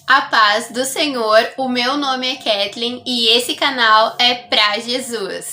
A paz do Senhor, o meu nome é Kathleen e esse canal é pra Jesus.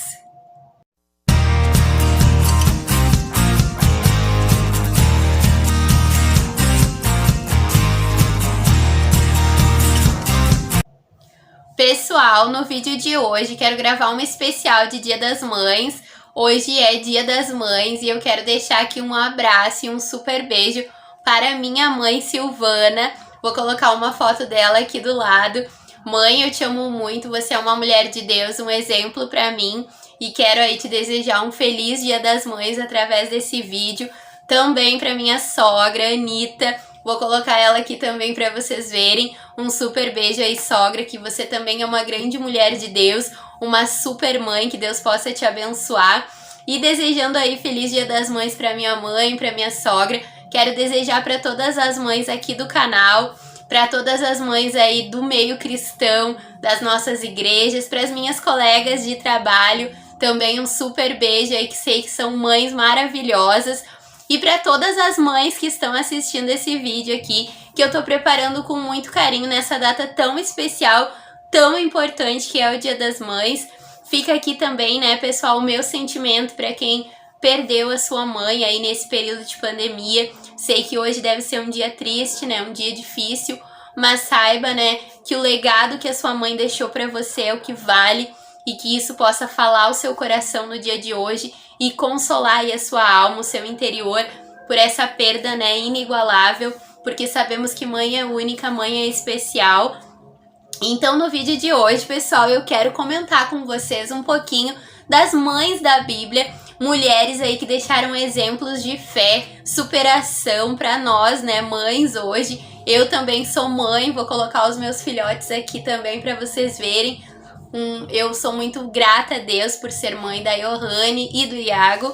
Pessoal, no vídeo de hoje quero gravar um especial de Dia das Mães. Hoje é Dia das Mães e eu quero deixar aqui um abraço e um super beijo para minha mãe Silvana. Vou colocar uma foto dela aqui do lado. Mãe, eu te amo muito, você é uma mulher de Deus, um exemplo para mim. E quero aí te desejar um feliz Dia das Mães através desse vídeo. Também para minha sogra, Anitta. Vou colocar ela aqui também para vocês verem. Um super beijo aí, sogra, que você também é uma grande mulher de Deus. Uma super mãe, que Deus possa te abençoar. E desejando aí feliz Dia das Mães para minha mãe, para minha sogra. Quero desejar para todas as mães aqui do canal, para todas as mães aí do meio cristão, das nossas igrejas, para as minhas colegas de trabalho, também um super beijo aí, que sei que são mães maravilhosas. E para todas as mães que estão assistindo esse vídeo aqui, que eu tô preparando com muito carinho nessa data tão especial, tão importante que é o Dia das Mães. Fica aqui também, né, pessoal, o meu sentimento para quem perdeu a sua mãe aí nesse período de pandemia. Sei que hoje deve ser um dia triste, né, um dia difícil, mas saiba, né, que o legado que a sua mãe deixou para você é o que vale e que isso possa falar ao seu coração no dia de hoje e consolar aí a sua alma, o seu interior por essa perda, né, inigualável, porque sabemos que mãe é única, mãe é especial. Então no vídeo de hoje, pessoal, eu quero comentar com vocês um pouquinho das mães da Bíblia, mulheres aí que deixaram exemplos de fé, superação para nós, né, mães hoje. Eu também sou mãe, vou colocar os meus filhotes aqui também para vocês verem. Eu sou muito grata a Deus por ser mãe da Johanne e do Iago.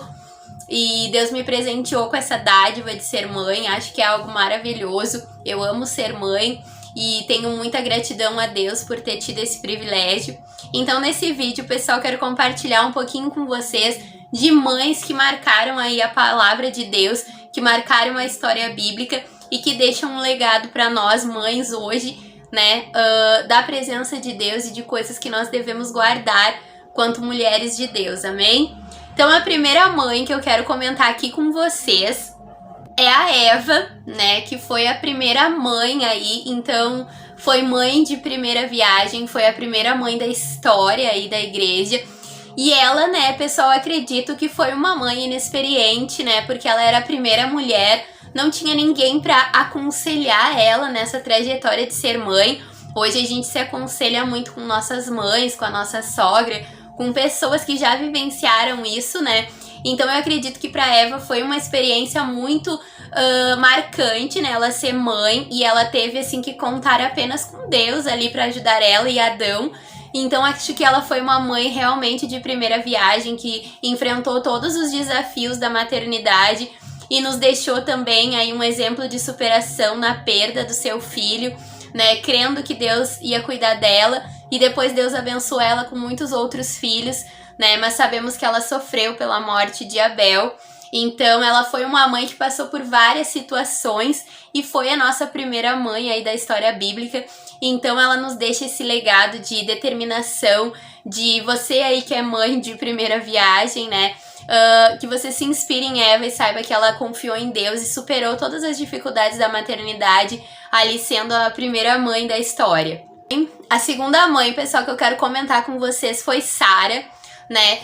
E Deus me presenteou com essa dádiva de ser mãe, acho que é algo maravilhoso. Eu amo ser mãe e tenho muita gratidão a Deus por ter tido esse privilégio. Então nesse vídeo, pessoal, quero compartilhar um pouquinho com vocês de mães que marcaram aí a palavra de Deus, que marcaram a história bíblica e que deixam um legado para nós mães hoje, né, da presença de Deus e de coisas que nós devemos guardar quanto mulheres de Deus, amém? Então a primeira mãe que eu quero comentar aqui com vocês é a Eva, né, que foi a primeira mãe aí, então foi mãe de primeira viagem, foi a primeira mãe da história aí da igreja. E ela, né, pessoal, acredito que foi uma mãe inexperiente, né, porque ela era a primeira mulher, não tinha ninguém para aconselhar ela nessa trajetória de ser mãe. Hoje a gente se aconselha muito com nossas mães, com a nossa sogra, com pessoas que já vivenciaram isso, né? Então eu acredito que para Eva foi uma experiência muito marcante, né? Ela ser mãe, e ela teve assim que contar apenas com Deus ali para ajudar ela e Adão. Então acho que ela foi uma mãe realmente de primeira viagem, que enfrentou todos os desafios da maternidade e nos deixou também aí um exemplo de superação na perda do seu filho, né, crendo que Deus ia cuidar dela, e depois Deus abençoou ela com muitos outros filhos, né, mas sabemos que ela sofreu pela morte de Abel. Então ela foi uma mãe que passou por várias situações e foi a nossa primeira mãe aí da história bíblica. Então ela nos deixa esse legado de determinação, de você aí que é mãe de primeira viagem, né, que você se inspire em Eva e saiba que ela confiou em Deus e superou todas as dificuldades da maternidade, ali sendo a primeira mãe da história. A segunda mãe, pessoal, que eu quero comentar com vocês foi Sara, né,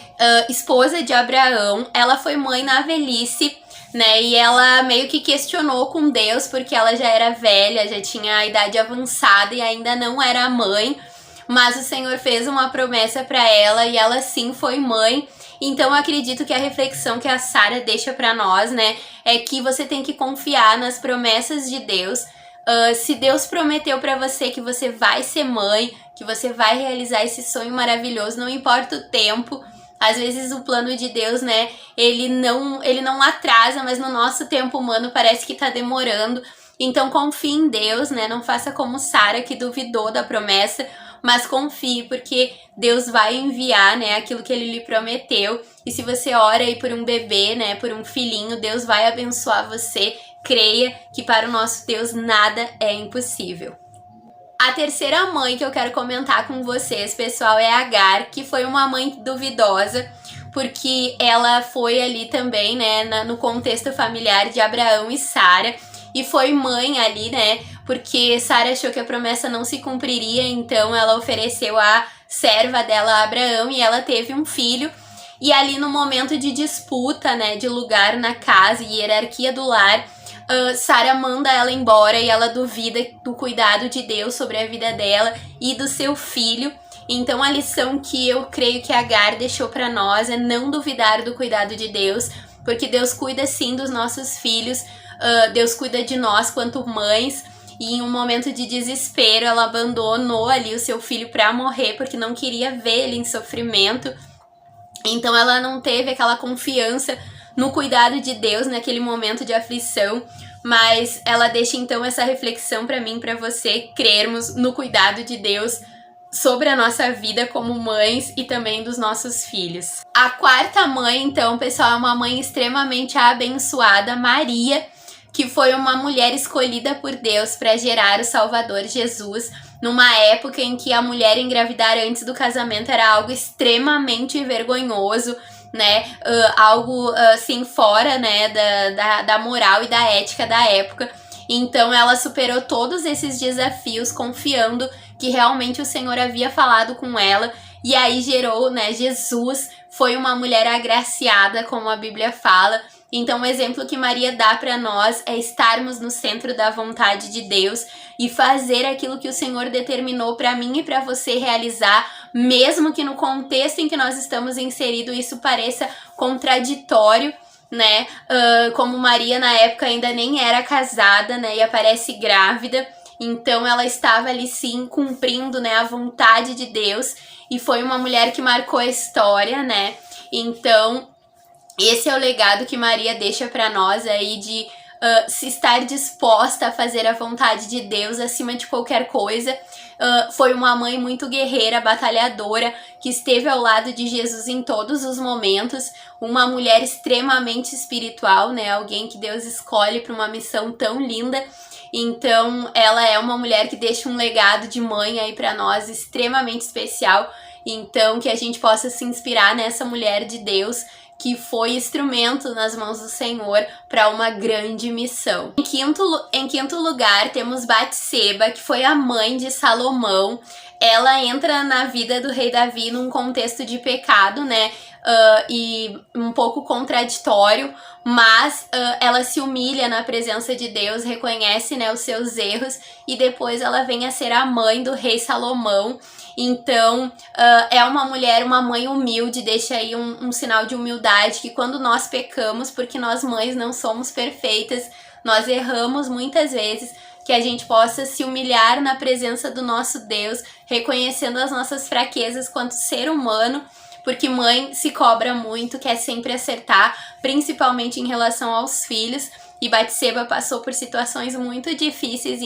esposa de Abraão. Ela foi mãe na velhice, né, e ela meio que questionou com Deus, porque ela já era velha, já tinha a idade avançada e ainda não era mãe, mas o Senhor fez uma promessa para ela e ela sim foi mãe. Então eu acredito que a reflexão que a Sara deixa para nós, né, é que você tem que confiar nas promessas de Deus. Se Deus prometeu para você que você vai ser mãe, que você vai realizar esse sonho maravilhoso, não importa o tempo. Às vezes o plano de Deus, né, ele não atrasa, mas no nosso tempo humano parece que tá demorando. Então confie em Deus, né, não faça como Sara, que duvidou da promessa, mas confie, porque Deus vai enviar, né, aquilo que Ele lhe prometeu. E se você ora aí por um bebê, né, por um filhinho, Deus vai abençoar você. Creia que para o nosso Deus nada é impossível. A terceira mãe que eu quero comentar com vocês, pessoal, é a Agar, que foi uma mãe duvidosa, porque ela foi ali também, né, no contexto familiar de Abraão e Sara, e foi mãe ali, né, porque Sara achou que a promessa não se cumpriria, então ela ofereceu a serva dela a Abraão e ela teve um filho. E ali no momento de disputa, né, de lugar na casa e hierarquia do lar, Sara manda ela embora e ela duvida do cuidado de Deus sobre a vida dela e do seu filho. Então a lição que eu creio que Agar deixou para nós é não duvidar do cuidado de Deus, porque Deus cuida sim dos nossos filhos, Deus cuida de nós quanto mães. E em um momento de desespero ela abandonou ali o seu filho para morrer porque não queria ver ele em sofrimento. Então ela não teve aquela confiança no cuidado de Deus naquele momento de aflição, mas ela deixa então essa reflexão para mim, para você, crermos no cuidado de Deus sobre a nossa vida como mães e também dos nossos filhos. A quarta mãe, então, pessoal, é uma mãe extremamente abençoada, Maria, que foi uma mulher escolhida por Deus para gerar o Salvador Jesus, numa época em que a mulher engravidar antes do casamento era algo extremamente vergonhoso, né, algo assim fora, né, da moral e da ética da época. Então ela superou todos esses desafios confiando que realmente o Senhor havia falado com ela, e aí gerou, né, Jesus. Foi uma mulher agraciada, como a Bíblia fala. Então o exemplo que Maria dá para nós é estarmos no centro da vontade de Deus e fazer aquilo que o Senhor determinou para mim e para você realizar, mesmo que no contexto em que nós estamos inseridos isso pareça contraditório, né? Como Maria na época ainda nem era casada, né? E aparece grávida. Então ela estava ali sim cumprindo, né, a vontade de Deus, e foi uma mulher que marcou a história, né? Então esse é o legado que Maria deixa para nós aí de se estar disposta a fazer a vontade de Deus acima de qualquer coisa. Foi uma mãe muito guerreira, batalhadora, que esteve ao lado de Jesus em todos os momentos. Uma mulher extremamente espiritual, né? Alguém que Deus escolhe para uma missão tão linda. Então ela é uma mulher que deixa um legado de mãe aí para nós extremamente especial. Então que a gente possa se inspirar nessa mulher de Deus, que foi instrumento nas mãos do Senhor para uma grande missão. Em quinto lugar, temos Batseba, que foi a mãe de Salomão. Ela entra na vida do rei Davi num contexto de pecado, né? E um pouco contraditório, mas ela se humilha na presença de Deus, reconhece, né, os seus erros, e depois ela vem a ser a mãe do rei Salomão. Então é uma mulher, uma mãe humilde, deixa aí um sinal de humildade, que quando nós pecamos, porque nós mães não somos perfeitas, nós erramos muitas vezes, que a gente possa se humilhar na presença do nosso Deus, reconhecendo as nossas fraquezas quanto ser humano, porque mãe se cobra muito, quer sempre acertar, principalmente em relação aos filhos. E Batseba passou por situações muito difíceis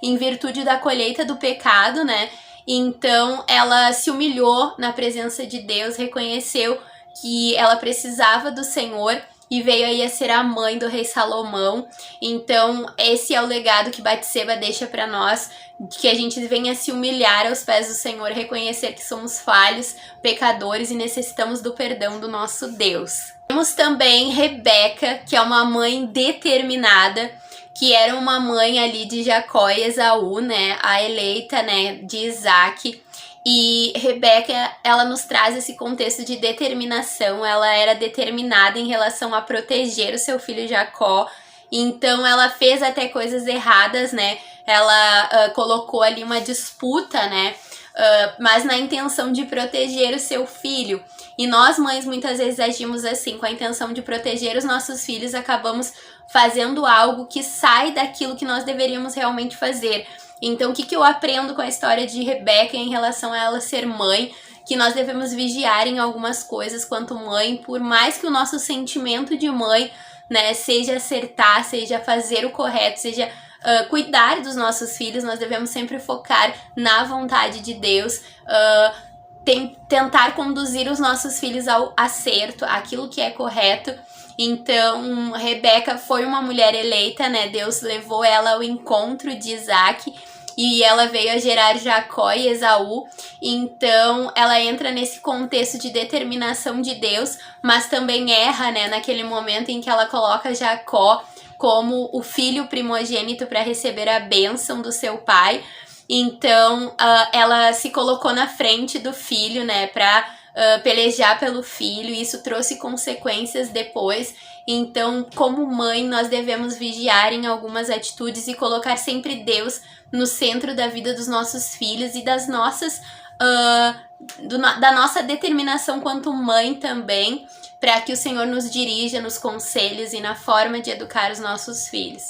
em virtude da colheita do pecado, né? Então ela se humilhou na presença de Deus, reconheceu que ela precisava do Senhor e veio aí a ser a mãe do rei Salomão. Então esse é o legado que Batseba deixa para nós, que a gente venha se humilhar aos pés do Senhor, reconhecer que somos falhos, pecadores e necessitamos do perdão do nosso Deus. Temos também Rebeca, que é uma mãe determinada, que era uma mãe ali de Jacó e Esaú, né, a eleita, né, de Isaac. E Rebeca, ela nos traz esse contexto de determinação. Ela era determinada em relação a proteger o seu filho Jacó. Então ela fez até coisas erradas, né? Ela colocou ali uma disputa, né? Mas na intenção de proteger o seu filho. E nós mães muitas vezes agimos assim, com a intenção de proteger os nossos filhos, acabamos fazendo algo que sai daquilo que nós deveríamos realmente fazer. Então o que eu aprendo com a história de Rebeca em relação a ela ser mãe? Que nós devemos vigiar em algumas coisas quanto mãe, por mais que o nosso sentimento de mãe, né, seja acertar, seja fazer o correto, seja cuidar dos nossos filhos, nós devemos sempre focar na vontade de Deus, tentar conduzir os nossos filhos ao acerto, aquilo que é correto. Então Rebeca foi uma mulher eleita, né? Deus levou ela ao encontro de Isaac, e ela veio a gerar Jacó e Esaú. Então ela entra nesse contexto de determinação de Deus, mas também erra, né, naquele momento em que ela coloca Jacó como o filho primogênito para receber a bênção do seu pai. Então ela se colocou na frente do filho, né, para pelejar pelo filho, e isso trouxe consequências depois. Então, como mãe, nós devemos vigiar em algumas atitudes e colocar sempre Deus no centro da vida dos nossos filhos e das nossas da nossa determinação quanto mãe também, para que o Senhor nos dirija nos conselhos e na forma de educar os nossos filhos.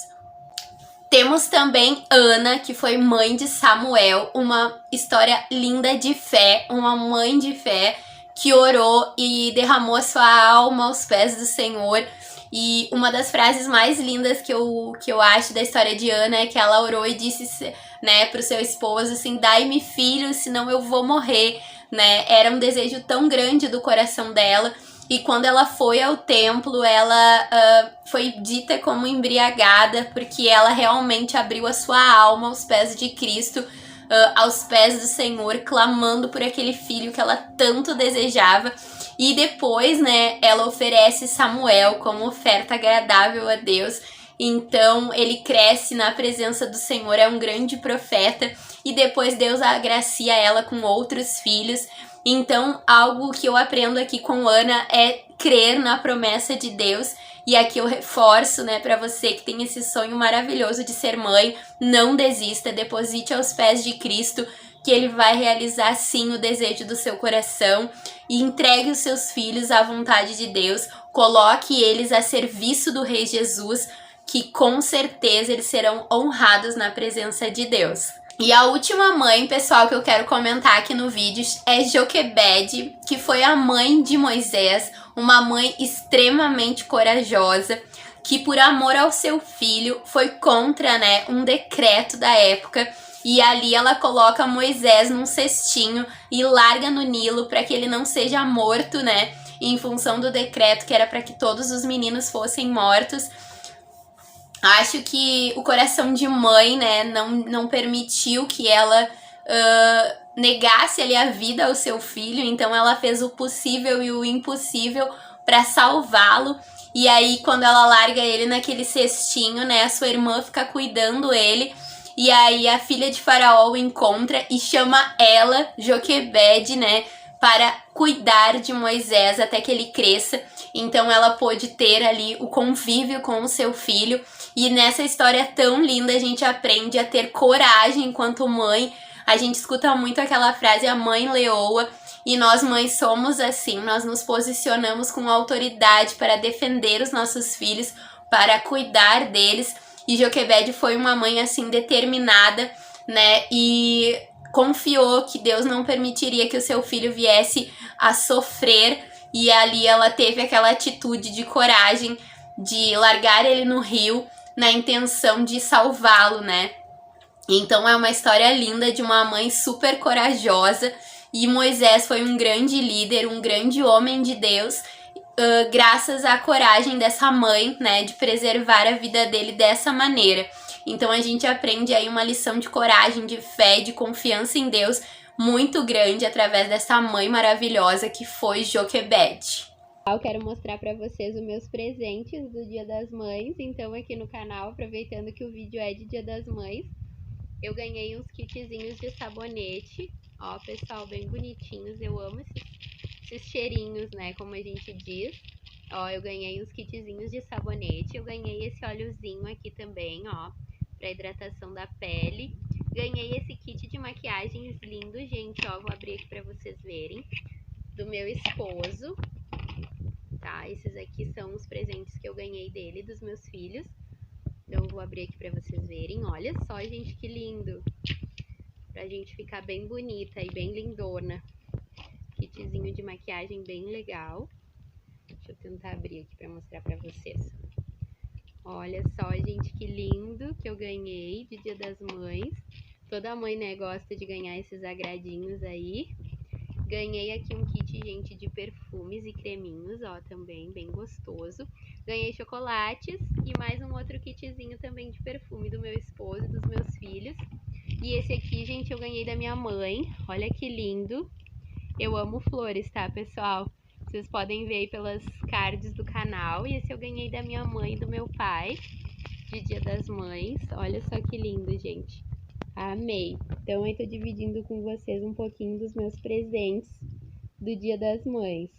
Temos também Ana, que foi mãe de Samuel, uma história linda de fé, uma mãe de fé que orou e derramou a sua alma aos pés do Senhor. E uma das frases mais lindas que eu acho da história de Ana é que ela orou e disse, né, pro seu esposo assim: dai-me filhos, senão eu vou morrer, né? Era um desejo tão grande do coração dela. E quando ela foi ao templo, ela foi dita como embriagada, porque ela realmente abriu a sua alma aos pés de Cristo, aos pés do Senhor, clamando por aquele filho que ela tanto desejava. E depois, né, ela oferece Samuel como oferta agradável a Deus. Então ele cresce na presença do Senhor, é um grande profeta, e depois Deus agracia ela com outros filhos. Então, algo que eu aprendo aqui com Ana é crer na promessa de Deus. E aqui eu reforço, né, para você que tem esse sonho maravilhoso de ser mãe, não desista, deposite aos pés de Cristo, que Ele vai realizar sim o desejo do seu coração, e entregue os seus filhos à vontade de Deus, coloque eles a serviço do Rei Jesus, que com certeza eles serão honrados na presença de Deus. E a última mãe, pessoal, que eu quero comentar aqui no vídeo é Joquebede, que foi a mãe de Moisés, uma mãe extremamente corajosa, que por amor ao seu filho foi contra, né, um decreto da época, e ali ela coloca Moisés num cestinho e larga no Nilo para que ele não seja morto, né, em função do decreto que era para que todos os meninos fossem mortos. Acho que o coração de mãe, né, não permitiu que ela negasse ali a vida ao seu filho, então ela fez o possível e o impossível para salvá-lo. E aí, quando ela larga ele naquele cestinho, né, a sua irmã fica cuidando ele, e aí a filha de Faraó o encontra e chama ela, Joquebede, né, para cuidar de Moisés até que ele cresça. Então ela pôde ter ali o convívio com o seu filho. E nessa história tão linda a gente aprende a ter coragem enquanto mãe. A gente escuta muito aquela frase, a mãe leoa, e nós mães somos assim, nós nos posicionamos com autoridade para defender os nossos filhos, para cuidar deles. E Joquebede foi uma mãe assim determinada, né, e confiou que Deus não permitiria que o seu filho viesse a sofrer, e ali ela teve aquela atitude de coragem de largar ele no rio na intenção de salvá-lo, né? Então é uma história linda de uma mãe super corajosa, e Moisés foi um grande líder, um grande homem de Deus, graças à coragem dessa mãe, né, de preservar a vida dele dessa maneira. Então a gente aprende aí uma lição de coragem, de fé, de confiança em Deus muito grande através dessa mãe maravilhosa que foi Joquebede. Eu quero mostrar para vocês os meus presentes do Dia das Mães. Então aqui no canal, aproveitando que o vídeo é de Dia das Mães, eu ganhei uns kitzinhos de sabonete. Ó, pessoal, bem bonitinhos. Eu amo esses cheirinhos, né, como a gente diz. Ó, eu ganhei uns kitzinhos de sabonete. Eu ganhei esse óleozinho aqui também, ó, para hidratação da pele. Ganhei esse kit de maquiagens lindo, gente, ó, vou abrir aqui para vocês verem, do meu esposo. Tá, esses aqui são os presentes que eu ganhei dele, dos meus filhos. Então eu vou abrir aqui pra vocês verem. Olha só, gente, que lindo. Pra gente ficar bem bonita e bem lindona. Kitzinho de maquiagem bem legal. Deixa eu tentar abrir aqui pra mostrar pra vocês. Olha só, gente, que lindo que eu ganhei de Dia das Mães. Toda mãe, né, gosta de ganhar esses agradinhos aí. Ganhei aqui um kit, gente, de perfumes e creminhos, ó, também bem gostoso. Ganhei chocolates e mais um outro kitzinho também de perfume do meu esposo e dos meus filhos. E esse aqui, gente, eu ganhei da minha mãe. Olha que lindo. Eu amo flores, tá, pessoal? Vocês podem ver aí pelas cards do canal. E esse eu ganhei da minha mãe e do meu pai, de Dia das Mães. Olha só que lindo, gente. Amei. Então eu tô dividindo com vocês um pouquinho dos meus presentes do Dia das Mães.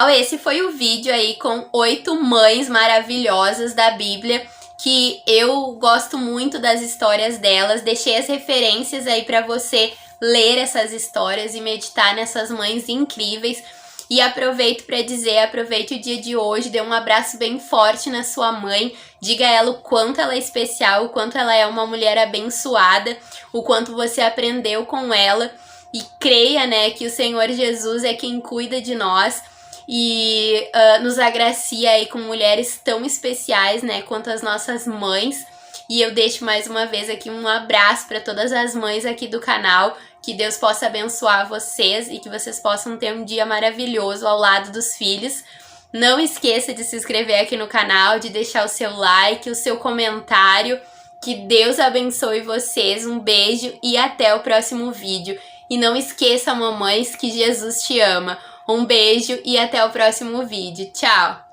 Esse foi o vídeo aí com 8 mães maravilhosas da Bíblia, que eu gosto muito das histórias delas. Deixei as referências aí pra você ler essas histórias e meditar nessas mães incríveis. E aproveito para dizer, aproveite o dia de hoje, dê um abraço bem forte na sua mãe, diga a ela o quanto ela é especial, o quanto ela é uma mulher abençoada, o quanto você aprendeu com ela, e creia, né, que o Senhor Jesus é quem cuida de nós e nos agracia aí com mulheres tão especiais, né, quanto as nossas mães. E eu deixo mais uma vez aqui um abraço para todas as mães aqui do canal. Que Deus possa abençoar vocês e que vocês possam ter um dia maravilhoso ao lado dos filhos. Não esqueça de se inscrever aqui no canal, de deixar o seu like, o seu comentário. Que Deus abençoe vocês. Um beijo e até o próximo vídeo. E não esqueça, mamães, que Jesus te ama. Um beijo e até o próximo vídeo. Tchau!